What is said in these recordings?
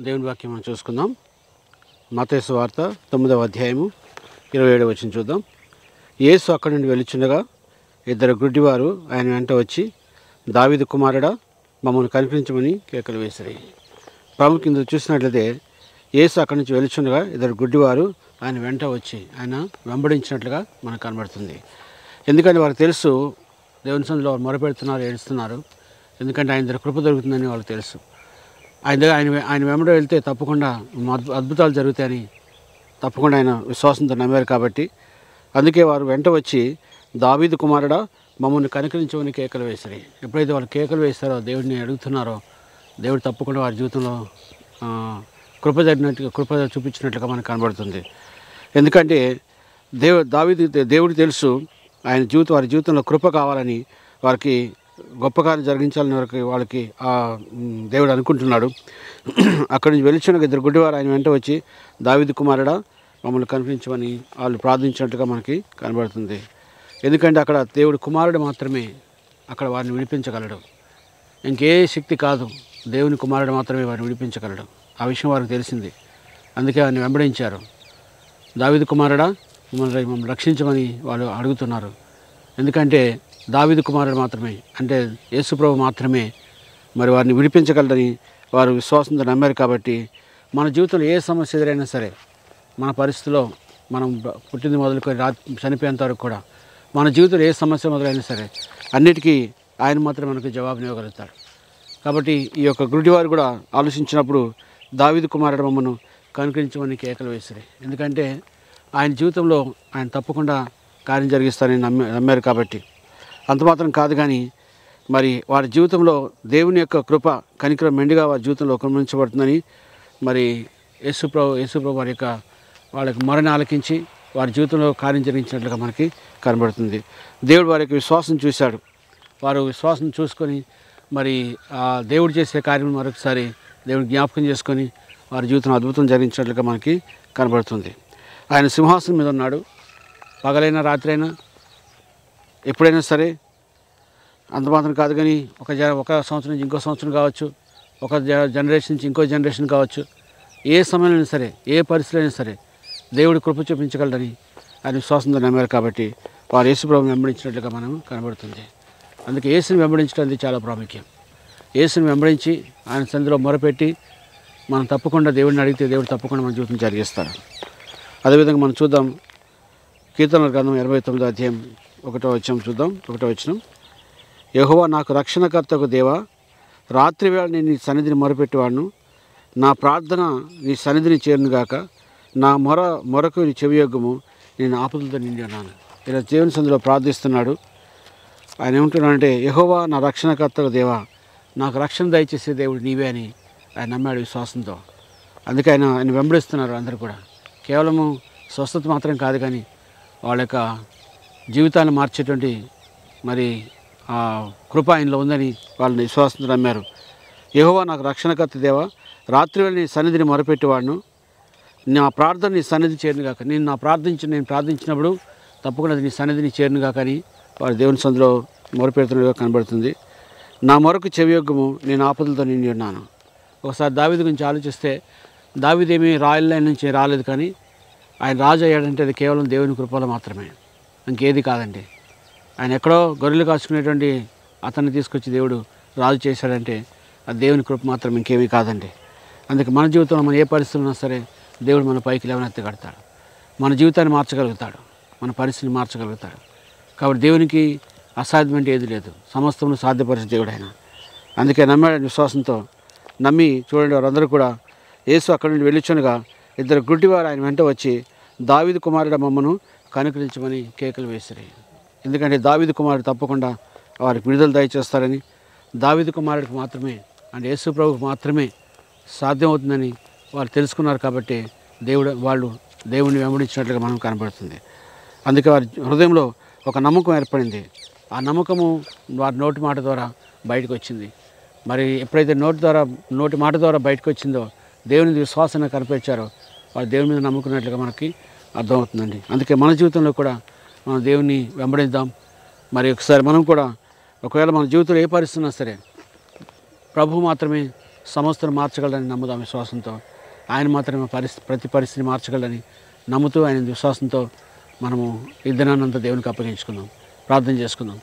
దేవుని వాక్యం మనం చూసుకుందాం. మత్తయి సువార్త 9వ అధ్యాయము 27వ వచనం చూద్దాం. యేసు అక్కడి నుండి వెలుచుండగా ఇద్దరు గుడ్డివారు ఆయన వెంట వచ్చి, దావీదు కుమారుడా, మమ్మల్ని కనికరించమని కేకలు వేసిరి. ప్రాముఖ్యంగా చూసినట్లయితే యేసు అక్కడి నుంచి వెలుచుండగా ఇద్దరు గుడ్డివారు ఆయన వెంట వచ్చి ఆయన వెంబడించినట్లుగా మనకు కనబడుతుంది. ఎందుకంటే వారికి తెలుసు, దేవుని సన్నిధిలో వారు మొరపెడుతున్నారు, ఏడుస్తున్నారు. ఎందుకంటే ఆయన దగ్గర కృప దొరుకుతుందని వాళ్ళకి తెలుసు. ఆయన వెంబడి వెళ్తే తప్పకుండా అద్భుతాలు జరుగుతాయని తప్పకుండా ఆయన విశ్వాసంతో నమ్మారు. కాబట్టి అందుకే వారు వెంట వచ్చి, దావీదు కుమారుడా, మమ్మల్ని కనికరించమని కేకలు వేసిరి. ఎప్పుడైతే వాళ్ళు కేకలు వేస్తారో, దేవుడిని అడుగుతున్నారో, దేవుడు తప్పకుండా వారి జీవితంలో కృప చూపించినట్లుగా మనకు కనబడుతుంది. ఎందుకంటే దేవుడికి తెలుసు వారి జీవితంలో కృప కావాలని, వారికి గొప్ప కార్యం జరిగించాలని వాళ్ళకి దేవుడు అనుకుంటున్నాడు. అక్కడి నుంచి వెలుచున్న ఇద్దరు గుడ్డివారు ఆయన వెంట వచ్చి, దావీదు కుమారుడా, మమ్మల్ని కనిపించమని వాళ్ళు ప్రార్థించినట్టుగా మనకి కనబడుతుంది. ఎందుకంటే అక్కడ దేవుడు కుమారుడు మాత్రమే అక్కడ వారిని విడిపించగలడు. ఇంకే శక్తి కాదు, దేవుని కుమారుడు మాత్రమే వారిని విడిపించగలడు. ఆ విషయం వారికి తెలిసింది. అందుకే వారిని వెంబడించారు. దావీదు కుమారుడా, మమ్మల్ని రక్షించమని వాళ్ళు అడుగుతున్నారు. ఎందుకంటే దావీదు కుమారుడు మాత్రమే, అంటే యేసుప్రభు మాత్రమే మరి వారిని విడిపించగలరని వారు విశ్వాసంతో నమ్మారు. కాబట్టి మన జీవితంలో ఏ సమస్య ఎదురైనా సరే, మన పరిస్థితిలో మనం పుట్టింది మొదలుకొని చనిపోయేంత వరకు కూడా మన జీవితంలో ఏ సమస్య మొదలైనా సరే అన్నిటికీ ఆయన మాత్రమే మనకు జవాబునివ్వగలుగుతాడు. కాబట్టి ఈ యొక్క గుడ్డివారు కూడా ఆలోచించినప్పుడు, దావీదు కుమారుడు మమ్మను కనుకరించమని కేకలు వేసిరి. ఎందుకంటే ఆయన జీవితంలో ఆయన తప్పకుండా కార్యం జరిగిస్తారని నమ్మారు. కాబట్టి అంత మాత్రం కాదు, కానీ మరి వారి జీవితంలో దేవుని యొక్క కృప కనికరం మెండుగా వారి జీవితంలో కనుమరించబడుతుందని మరి యేసుప్రభు వాళ్ళకి మొరని ఆలకించి వారి జీవితంలో కార్యం జరిగించినట్లుగా మనకి కనబడుతుంది. దేవుడు వారి యొక్క విశ్వాసం చూశాడు. వారు విశ్వాసం చూసుకొని మరి దేవుడు చేసే కార్యం మరొకసారి దేవుడు జ్ఞాపకం చేసుకొని వారి జీవితంలో అద్భుతం జరిగించినట్లుగా మనకి కనబడుతుంది. ఆయన సింహాసనం మీద ఉన్నాడు. పగలైనా రాత్రైనా ఎప్పుడైనా సరే. అంత మాత్రం కాదు, కానీ ఒక సంవత్సరం నుంచి ఇంకో సంవత్సరం కావచ్చు, ఒక జనరేషన్ నుంచి ఇంకో జనరేషన్ కావచ్చు, ఏ సమయంలో సరే, ఏ పరిస్థితులు అయినా సరే దేవుడు కృప చూపించగలడని ఆయన విశ్వాసంతో నమ్మారు. కాబట్టి వారు యేసుప్రభుని వెంబడించినట్లుగా మనం కనబడుతుంది. అందుకే యేసుని వెంబడించడం అనేది చాలా ప్రాముఖ్యం. యేసుని వెంబడించి ఆయన సన్నిధిలో మొరపెట్టి మనం తప్పకుండా దేవుడిని అడిగితే దేవుడు తప్పకుండా మన జీవితం జరిగిస్తాడు. అదేవిధంగా మనం చూద్దాం, కీర్తనల గ్రంథం 29వ అధ్యాయం 1వ వచనం చూద్దాం. 1వ వచనం, యెహోవా నాకు రక్షణకర్తకు దేవా, రాత్రి వేళ నేను నీ సన్నిధిని మొరపెట్టేవాడును. నా ప్రార్థన నీ సన్నిధిని చేరునుగాక. నా మొరకు నీ చెవియొగ్గము. నేను ఆపదలతో నిండి ఉన్నాను. ఇలా దేవుని సన్నిధిలో ప్రార్థిస్తున్నాడు. ఆయన ఏమంటున్నాడంటే, యెహోవా నా రక్షణకర్తకు దేవా, నాకు రక్షణ దయచేసే దేవుడు నీవే అని ఆయన నమ్మాడు విశ్వాసంతో. అందుకే ఆయన వెంబడిస్తున్నారు అందరూ కూడా. కేవలము స్వస్థత మాత్రం కాదు, కానీ వాళ్ళ యొక్క జీవితాన్ని మార్చేటువంటి మరి కృప ఆయనలో ఉందని వాళ్ళని విశ్వాసంతో నమ్మారు. యెహోవా నాకు రక్షణకర్త దేవా, రాత్రివేళ నీ సన్నిధిని మొరపెట్టేవాడును. నా ప్రార్థన నీ సన్నిధి చేరునుగాక. నేను ప్రార్థించినప్పుడు తప్పకుండా నీ సన్నిధిని చేరునుగాక అని వారు దేవుని సన్నిధిలో మొరపెడుతున్నట్టుగా కనబడుతుంది. నా మొరకు చెవియొగ్గము. నేను ఆపదలతో నిండి ఉన్నాను. ఒకసారి దావీదు గురించి ఆలోచిస్తే, దావీదేమీ రాయల్ లైన్ నుంచి రాలేదు, కానీ ఆయన రాజు అయ్యాడంటే అది కేవలం దేవుని కృపలో మాత్రమే, ఇంకేది కాదండి. ఆయన ఎక్కడో గొర్రెలు కాచుకునేటువంటి అతన్ని తీసుకొచ్చి దేవుడు రాజు చేశాడంటే అది దేవుని కృప మాత్రం, ఇంకేమీ కాదండి. అందుకే మన జీవితంలో మనం ఏ పరిస్థితులు ఉన్నా సరే దేవుడు మన పైకి లేవనెత్తి కడతాడు. మన జీవితాన్ని మార్చగలుగుతాడు, మన పరిస్థితిని మార్చగలుగుతాడు. కాబట్టి దేవునికి అసాధ్యమంటే ఏది లేదు. సమస్తమును సాధ్యపరిచే దేవుడు ఆయన. అందుకే నమ్మాడు విశ్వాసంతో. నమ్మి చూడండి, వారందరూ కూడా యేసు అక్కడి నుండి వెళ్ళుచునగా ఇద్దరు గుడ్డివారు ఆయన వెంట వచ్చి, దావీదు కుమారుడు మమ్మను కనుకరించమని కేకలు వేసిరి. ఎందుకంటే దావీదు కుమారుడు తప్పకుండా వారికి విడుదల దయచేస్తారని, దావీదు కుమారుడికి మాత్రమే, అంటే యేసు ప్రభువుకు మాత్రమే సాధ్యమవుతుందని వారు తెలుసుకున్నారు. కాబట్టి వాళ్ళు దేవుని వెంబడించినట్లుగా మనం కనబడుతుంది. అందుకే వారి హృదయంలో ఒక నమ్మకం ఏర్పడింది. ఆ నమ్మకము వారి నోటి మాట ద్వారా బయటకు వచ్చింది. మరి ఎప్పుడైతే నోటి మాట ద్వారా బయటకు వచ్చిందో, దేవుని విశ్వాసాన్ని కనిపించారో, వారు దేవుని మీద నమ్ముకున్నట్లుగా మనకి అర్థమవుతుందండి. అందుకే మన జీవితంలో కూడా మనం దేవుని వెంబడిద్దాం. మరి ఒకసారి మనం కూడా ఒకవేళ మన జీవితంలో ఏ పరిస్థితి ఉన్నా సరే ప్రభువు మాత్రమే సమస్తను మార్చగలరని నమ్ముదాం విశ్వాసంతో. ఆయన మాత్రమే ప్రతి పరిస్థితిని మార్చగలరని నమ్ముతూ ఆయన విశ్వాసంతో మనము ఈ దినాన్నంతా దేవునికి అప్పగించుకుందాం. ప్రార్థన చేసుకుందాం.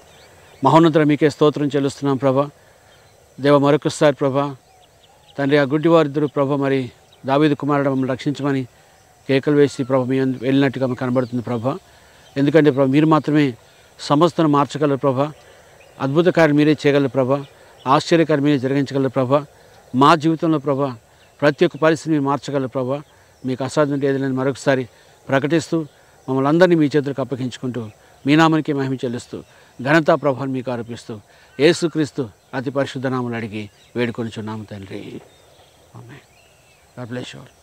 మహోన్నతుడ మీకే స్తోత్రం చెల్లిస్తున్నాం ప్రభా. దేవ మరొకసారి ప్రభా తండ్రి, ఆ గుడ్డివారిద్దరు ప్రభా మరి దావీదు కుమారుడు మమ్మల్ని రక్షించమని కేకలు వేసి ప్రభా మీ వెళ్ళినట్టుగా మాకు కనబడుతుంది ప్రభా. ఎందుకంటే ప్రభా మీరు మాత్రమే సమస్తను మార్చగలరు ప్రభా. అద్భుత కార్యం మీరే చేయగలరు ప్రభా. ఆశ్చర్యకార్యం మీరే జరిగించగలరు ప్రభా. మా జీవితంలో ప్రభా ప్రతి ఒక్క పరిస్థితిని మీరు మార్చగలరు ప్రభా. మీకు అసాధ్యం ఏదైనా మరొకసారి ప్రకటిస్తూ మమ్మల్ని అందరినీ మీ చేతులకు అప్పగించుకుంటూ మీ నామానికి మహిమ చెల్లిస్తూ ఘనతా ప్రభావం మీకు ఆరోపిస్తూ యేసుక్రీస్తు అతి పరిశుద్ధ నామములు అడిగి వేడుకొనిచున్నాము తండ్రి. ఆమేన్. God bless you all.